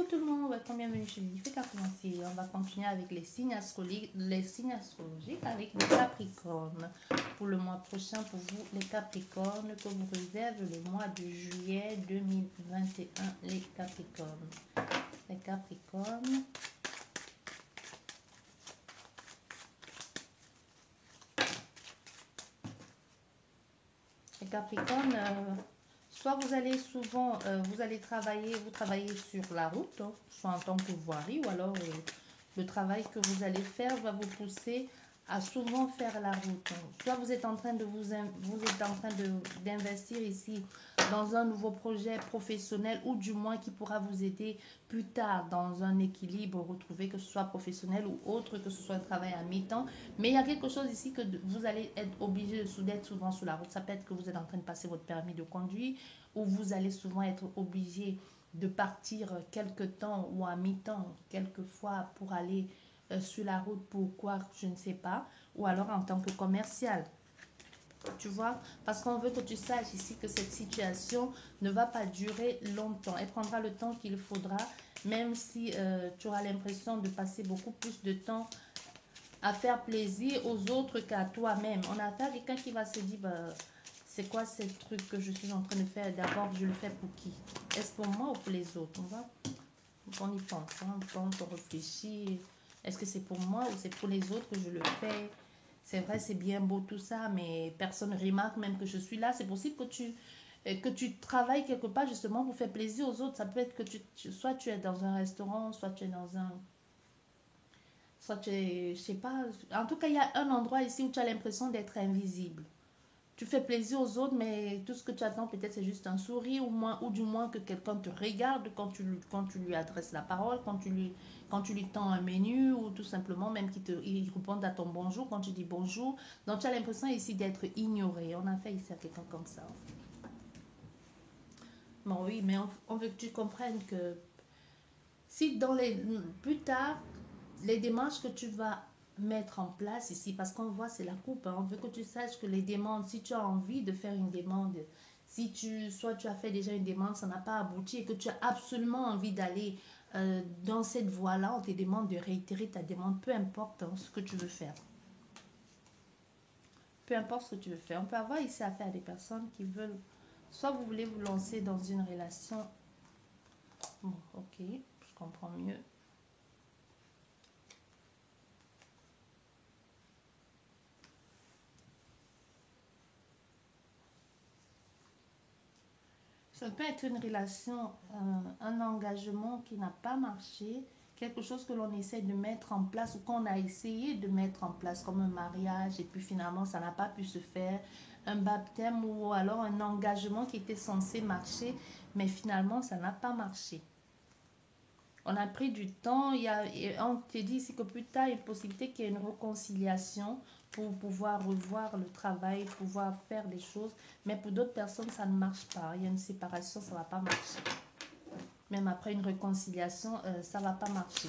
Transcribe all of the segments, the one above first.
Coucou tout le monde, welcome, bienvenue chez Life commencer. On va continuer avec les signes astrologiques avec les Capricornes. Pour le mois prochain, pour vous les Capricornes, que vous réserve le mois de juillet 2021, les Capricornes. Les Capricornes. Les Capricornes, soit vous allez souvent, vous travaillez sur la route, hein, soit en tant que voirie, ou alors le travail que vous allez faire va vous pousser à souvent faire la route. Soit vous êtes en train de d'investir ici dans un nouveau projet professionnel ou du moins qui pourra vous aider plus tard dans un équilibre retrouvé, que ce soit professionnel ou autre, que ce soit un travail à mi-temps. Mais il y a quelque chose ici que vous allez être obligé d'être souvent sur la route. Ça peut être que vous êtes en train de passer votre permis de conduire ou vous allez souvent être obligé de partir quelque temps ou à mi-temps, quelquefois pour aller sur la route, pourquoi, je ne sais pas, ou alors en tant que commercial. Tu vois, parce qu'on veut que tu saches ici que cette situation ne va pas durer longtemps. Elle prendra le temps qu'il faudra, même si tu auras l'impression de passer beaucoup plus de temps à faire plaisir aux autres qu'à toi-même. On a affaire à quelqu'un qui va se dire, bah, c'est quoi ce truc que je suis en train de faire? D'abord, je le fais pour qui? Est-ce pour moi ou pour les autres? On y pense, hein? On réfléchit. Est-ce que c'est pour moi ou c'est pour les autres que je le fais? C'est vrai, c'est bien beau tout ça, mais personne ne remarque même que je suis là. C'est possible que tu travailles quelque part justement pour faire plaisir aux autres. Ça peut être que soit tu es dans un restaurant, soit tu es dans un... Soit tu es, je sais pas. En tout cas, il y a un endroit ici où tu as l'impression d'être invisible. Tu fais plaisir aux autres, mais tout ce que tu attends peut-être c'est juste un sourire ou du moins que quelqu'un te regarde quand tu lui adresses la parole, quand tu lui tends un menu ou tout simplement même il réponde à ton bonjour quand tu dis bonjour. Donc tu as l'impression ici d'être ignoré. On a fait ici à quelqu'un comme ça. Bon oui, mais on veut que tu comprennes que si dans les plus tard, les démarches que tu vas mettre en place ici, parce qu'on voit c'est la coupe, hein, on veut que tu saches que les demandes, si tu as envie de faire une demande, si soit tu as fait déjà une demande, ça n'a pas abouti et que tu as absolument envie d'aller dans cette voie-là, on te demande de réitérer ta demande, peu importe hein, ce que tu veux faire. Peu importe ce que tu veux faire. On peut avoir ici affaire à des personnes qui veulent, soit vous voulez vous lancer dans une relation. Bon, ok, je comprends mieux. Ça peut être une relation, un engagement qui n'a pas marché, quelque chose que l'on essaie de mettre en place ou qu'on a essayé de mettre en place comme un mariage et puis finalement ça n'a pas pu se faire, un baptême ou alors un engagement qui était censé marcher mais finalement ça n'a pas marché. On a pris du temps, on te dit ici que plus tard il y a une possibilité qu'il y ait une réconciliation pour pouvoir revoir le travail, pouvoir faire des choses. Mais pour d'autres personnes, ça ne marche pas. Il y a une séparation, ça ne va pas marcher. Même après une réconciliation, ça ne va pas marcher.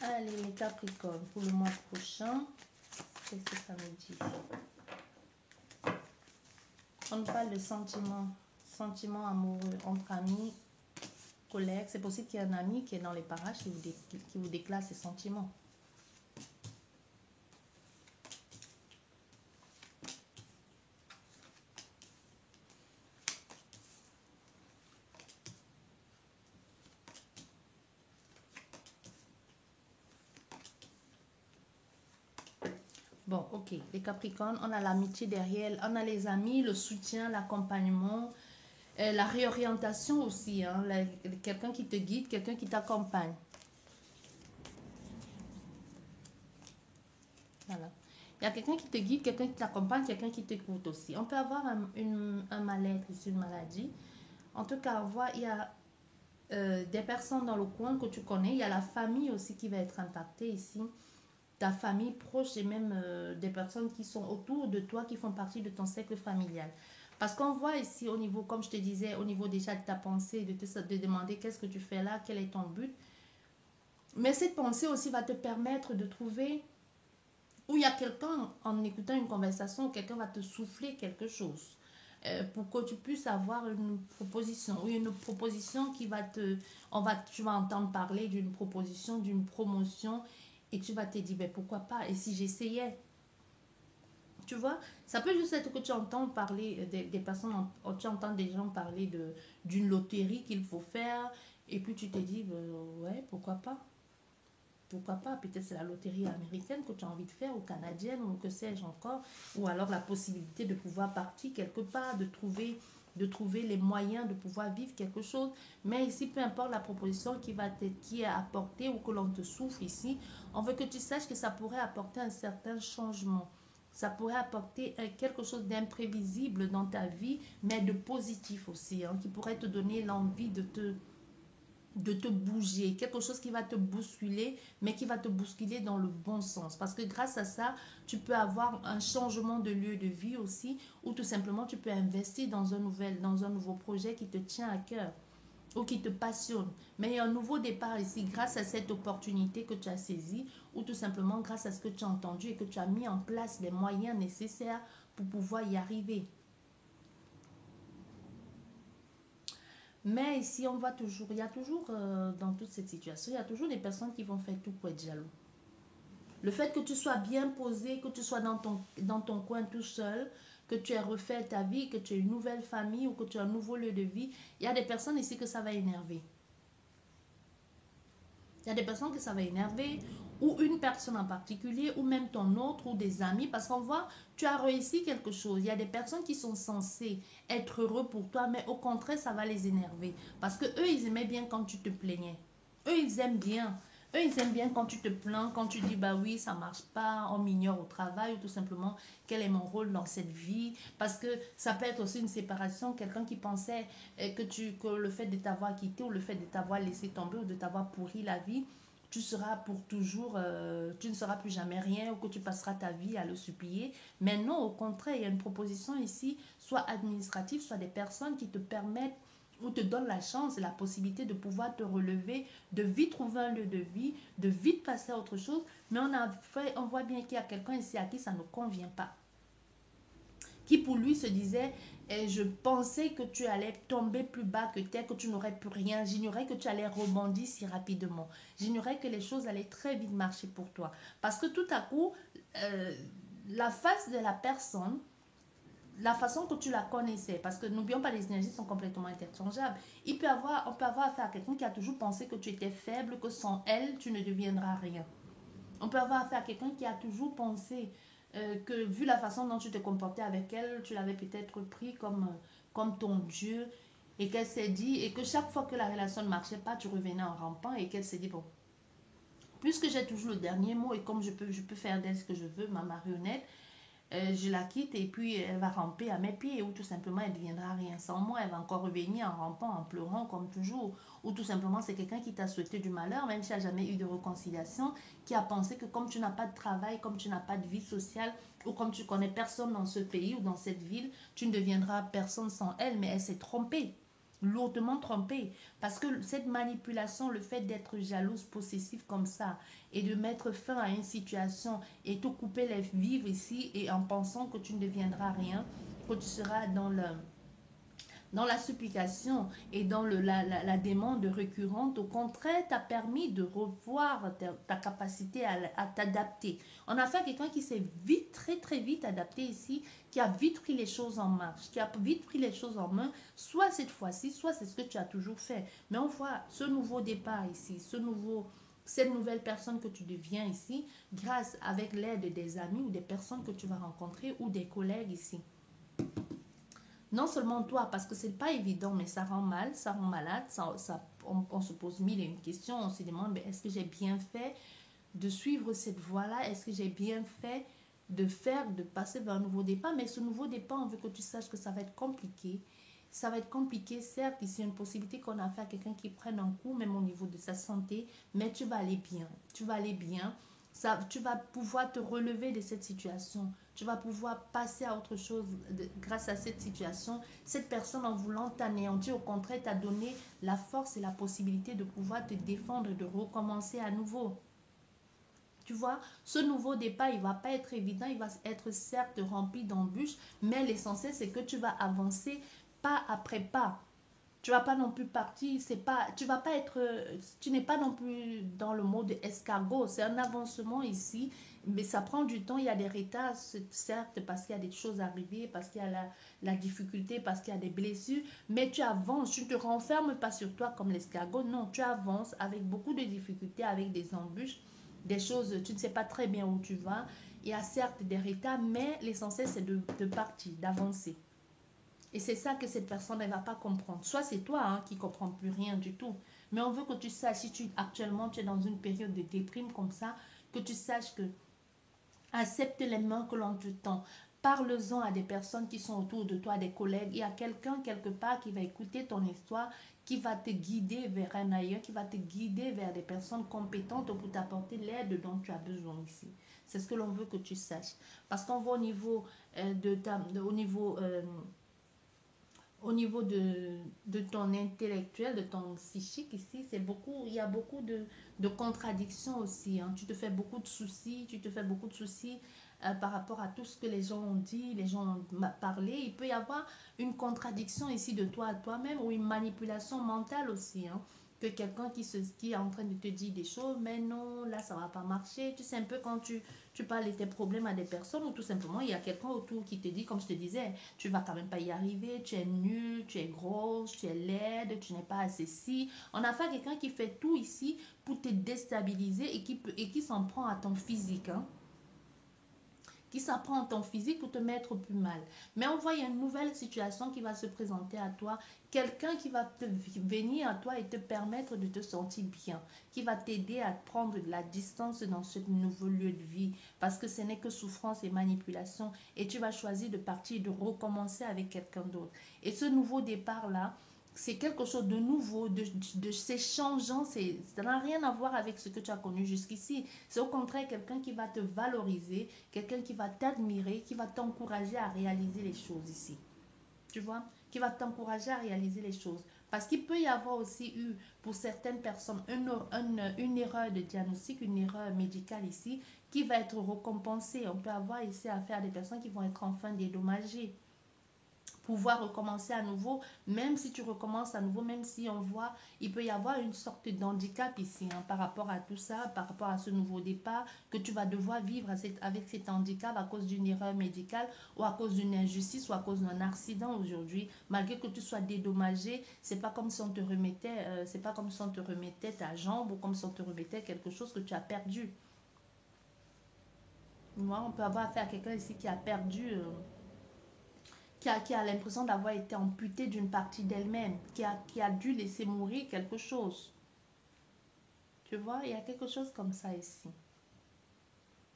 Allez, les Capricornes, pour le mois prochain, qu'est-ce que ça me dit? On parle de sentiments amoureux entre amis, collègues. C'est possible qu'il y ait un ami qui est dans les parages qui vous déclare ses sentiments. Bon, ok. Les Capricornes, on a l'amitié derrière, on a les amis, le soutien, l'accompagnement, la réorientation aussi. Hein, quelqu'un qui te guide, quelqu'un qui t'accompagne. Voilà. Il y a quelqu'un qui te guide, quelqu'un qui t'accompagne, quelqu'un qui t'écoute aussi. On peut avoir un mal-être, une maladie. En tout cas, on voit, il y a des personnes dans le coin que tu connais. Il y a la famille aussi qui va être impactée ici. Ta famille proche et même des personnes qui sont autour de toi, qui font partie de ton cercle familial. Parce qu'on voit ici au niveau, comme je te disais, au niveau déjà de ta pensée, de demander qu'est-ce que tu fais là, quel est ton but. Mais cette pensée aussi va te permettre de trouver où il y a quelqu'un, en écoutant une conversation, quelqu'un va te souffler quelque chose. pour que tu puisses avoir une proposition, ou une proposition qui va te, tu vas entendre parler d'une proposition, d'une promotion, et tu vas te dire, ben pourquoi pas, et si j'essayais, tu vois, ça peut juste être que tu entends parler des personnes, tu entends des gens parler d'une loterie qu'il faut faire, et puis tu te dis, ben, ouais, pourquoi pas. Pourquoi pas, peut-être c'est la loterie américaine que tu as envie de faire, ou canadienne, ou que sais-je encore, ou alors la possibilité de pouvoir partir quelque part, de trouver les moyens de pouvoir vivre quelque chose. Mais ici, peu importe la proposition qui est apportée ou que l'on te souffle ici, on veut que tu saches que ça pourrait apporter un certain changement. Ça pourrait apporter quelque chose d'imprévisible dans ta vie, mais de positif aussi, hein, qui pourrait te donner l'envie de te bouger, quelque chose qui va te bousculer, mais qui va te bousculer dans le bon sens. Parce que grâce à ça, tu peux avoir un changement de lieu de vie aussi, ou tout simplement tu peux investir dans un nouveau projet qui te tient à cœur ou qui te passionne. Mais il y a un nouveau départ ici grâce à cette opportunité que tu as saisie, ou tout simplement grâce à ce que tu as entendu et que tu as mis en place les moyens nécessaires pour pouvoir y arriver. Mais ici, on voit toujours, il y a toujours, dans toute cette situation, il y a toujours des personnes qui vont faire tout pour être jaloux. Le fait que tu sois bien posé, que tu sois dans ton coin tout seul, que tu aies refait ta vie, que tu aies une nouvelle famille ou que tu aies un nouveau lieu de vie, il y a des personnes ici que ça va énerver. Il y a des personnes que ça va énerver, ou une personne en particulier, ou même ton autre, ou des amis, parce qu'on voit, tu as réussi quelque chose. Il y a des personnes qui sont censées être heureux pour toi, mais au contraire, ça va les énerver. Parce que eux, ils aimaient bien quand tu te plaignais. Eux, ils aiment bien. Eux, ils aiment bien quand tu te plains, quand tu dis, bah oui, ça marche pas, on m'ignore au travail, ou tout simplement, quel est mon rôle dans cette vie. Parce que ça peut être aussi une séparation, quelqu'un qui pensait que le fait de t'avoir quitté, ou le fait de t'avoir laissé tomber, ou de t'avoir pourri la vie, tu seras pour toujours, tu ne seras plus jamais rien, ou que tu passeras ta vie à le supplier. Mais non, au contraire, il y a une proposition ici, soit administrative, soit des personnes qui te permettent ou te donnent la chance et la possibilité de pouvoir te relever, de vite trouver un lieu de vie, de vite passer à autre chose. Mais on voit bien qu'il y a quelqu'un ici à qui ça ne convient pas, qui pour lui se disait, je pensais que tu allais tomber plus bas que terre, que tu n'aurais plus rien. J'ignorais que tu allais rebondir si rapidement. J'ignorais que les choses allaient très vite marcher pour toi. Parce que tout à coup, euh, la face de la personne, la façon que tu la connaissais, parce que n'oublions pas, les énergies sont complètement interchangeables. On peut avoir affaire à quelqu'un qui a toujours pensé que tu étais faible, que sans elle, tu ne deviendras rien. On peut avoir affaire à quelqu'un qui a toujours pensé que, vu la façon dont tu te comportais avec elle, tu l'avais peut-être pris comme ton Dieu, et qu'elle s'est dit, et que chaque fois que la relation ne marchait pas, tu revenais en rampant, et qu'elle s'est dit, bon, puisque j'ai toujours le dernier mot, et comme je peux faire d'elle ce que je veux, ma marionnette, je la quitte et puis elle va ramper à mes pieds, ou tout simplement elle ne deviendra rien sans moi, elle va encore revenir en rampant, en pleurant comme toujours, ou tout simplement c'est quelqu'un qui t'a souhaité du malheur, même s'il n'y a jamais eu de réconciliation, qui a pensé que comme tu n'as pas de travail, comme tu n'as pas de vie sociale, ou comme tu connais personne dans ce pays ou dans cette ville, tu ne deviendras personne sans elle, mais elle s'est trompée, lourdement trompée, parce que cette manipulation, le fait d'être jalouse, possessive comme ça, et de mettre fin à une situation et te couper les vivres ici, et en pensant que tu ne deviendras rien, que tu seras dans la supplication et dans la demande récurrente, au contraire, t'a permis de revoir ta capacité à t'adapter. On a fait quelqu'un qui s'est vite, très très vite adapté ici, qui a vite pris les choses en marche, qui a vite pris les choses en main, soit cette fois-ci, soit c'est ce que tu as toujours fait. Mais on voit ce nouveau départ ici, cette nouvelle personne que tu deviens ici, grâce avec l'aide des amis ou des personnes que tu vas rencontrer ou des collègues ici. Non seulement toi, parce que c'est pas évident, mais ça rend mal, ça rend malade, on se pose mille et une questions, on se demande, est-ce que j'ai bien fait de suivre cette voie-là? Est-ce que j'ai bien fait de passer vers un nouveau départ? Mais ce nouveau départ, on veut que tu saches que ça va être compliqué. Ça va être compliqué, certes, ici, une possibilité qu'on a fait à quelqu'un qui prenne un coup, même au niveau de sa santé, mais tu vas aller bien. Tu vas aller bien. Tu vas pouvoir te relever de cette situation. Tu vas pouvoir passer à autre chose grâce à cette situation. Cette personne, en voulant t'anéantir, au contraire, t'a donné la force et la possibilité de pouvoir te défendre et de recommencer à nouveau. Tu vois, ce nouveau départ, il va pas être évident, il va être certes rempli d'embûches, mais l'essentiel, c'est que tu vas avancer pas après pas. Tu vas pas non plus partir, c'est pas, tu vas pas être, tu n'es pas non plus dans le mode escargot. C'est un avancement ici, mais ça prend du temps. Il y a des retards, certes, parce qu'il y a des choses arrivées, parce qu'il y a la difficulté, parce qu'il y a des blessures, mais tu avances. Tu ne te renfermes pas sur toi comme l'escargot. Non, tu avances avec beaucoup de difficultés, avec des embûches, des choses, tu ne sais pas très bien où tu vas. Il y a certes des retards, mais l'essentiel, c'est de partir, d'avancer. Et c'est ça que cette personne ne va pas comprendre. Soit c'est toi qui ne comprends plus rien du tout. Mais on veut que tu saches, si actuellement tu es dans une période de déprime comme ça, que tu saches que accepte les mains que l'on te tend. Parle-en à des personnes qui sont autour de toi, des collègues. Il y a quelqu'un quelque part qui va écouter ton histoire, qui va te guider vers un ailleurs, qui va te guider vers des personnes compétentes pour t'apporter l'aide dont tu as besoin ici. C'est ce que l'on veut que tu saches. Parce qu'on va au niveau au niveau de ton intellectuel, de ton psychique ici, c'est beaucoup, il y a beaucoup de contradictions aussi. Tu te fais beaucoup de soucis, tu te fais beaucoup de soucis par rapport à tout ce que les gens ont dit, les gens ont parlé. Il peut y avoir une contradiction ici de toi à toi-même ou une manipulation mentale aussi. Que quelqu'un qui est en train de te dire des choses, mais non, là, ça va pas marcher. Tu sais un peu quand tu parles de tes problèmes à des personnes ou tout simplement, il y a quelqu'un autour qui te dit, comme je te disais, tu vas quand même pas y arriver, tu es nul, tu es grosse, tu es laide, tu n'es pas assez si. On a fait quelqu'un qui fait tout ici pour te déstabiliser et qui s'en prend à ton physique, qui s'apprend ton physique pour te mettre plus mal. Mais on voit, il y a une nouvelle situation qui va se présenter à toi, quelqu'un qui va venir à toi et te permettre de te sentir bien, qui va t'aider à prendre de la distance dans ce nouveau lieu de vie, parce que ce n'est que souffrance et manipulation, et tu vas choisir de partir, de recommencer avec quelqu'un d'autre. Et ce nouveau départ-là, c'est quelque chose de nouveau, c'est changeant, ça n'a rien à voir avec ce que tu as connu jusqu'ici. C'est au contraire quelqu'un qui va te valoriser, quelqu'un qui va t'admirer, qui va t'encourager à réaliser les choses ici. Tu vois, qui va t'encourager à réaliser les choses. Parce qu'il peut y avoir aussi eu, pour certaines personnes, une erreur de diagnostic, une erreur médicale ici, qui va être récompensée. On peut avoir ici affaire à des personnes qui vont être enfin dédommagées, pouvoir recommencer à nouveau, même si tu recommences à nouveau, même si on voit, il peut y avoir une sorte d'handicap ici par rapport à tout ça, par rapport à ce nouveau départ, que tu vas devoir vivre avec cet handicap à cause d'une erreur médicale ou à cause d'une injustice ou à cause d'un accident aujourd'hui. Malgré que tu sois dédommagé, c'est pas comme si on te remettait, c'est pas comme si on te remettait ta jambe ou comme si on te remettait quelque chose que tu as perdu. Moi, on peut avoir affaire à quelqu'un ici qui a perdu qui a l'impression d'avoir été amputée d'une partie d'elle-même, qui a dû laisser mourir quelque chose. Tu vois, il y a quelque chose comme ça ici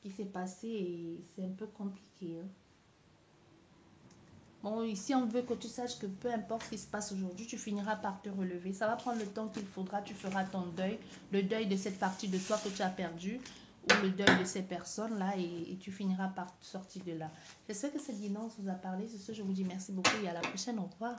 qui s'est passé et c'est un peu compliqué. Bon, ici, on veut que tu saches que peu importe ce qui se passe aujourd'hui, tu finiras par te relever. Ça va prendre le temps qu'il faudra, tu feras ton deuil, le deuil de cette partie de toi que tu as perdue ou le deuil de ces personnes-là et tu finiras par sortir de là. J'espère que cette guidance vous a parlé. C'est ce que je vous dis merci beaucoup et à la prochaine. Au revoir.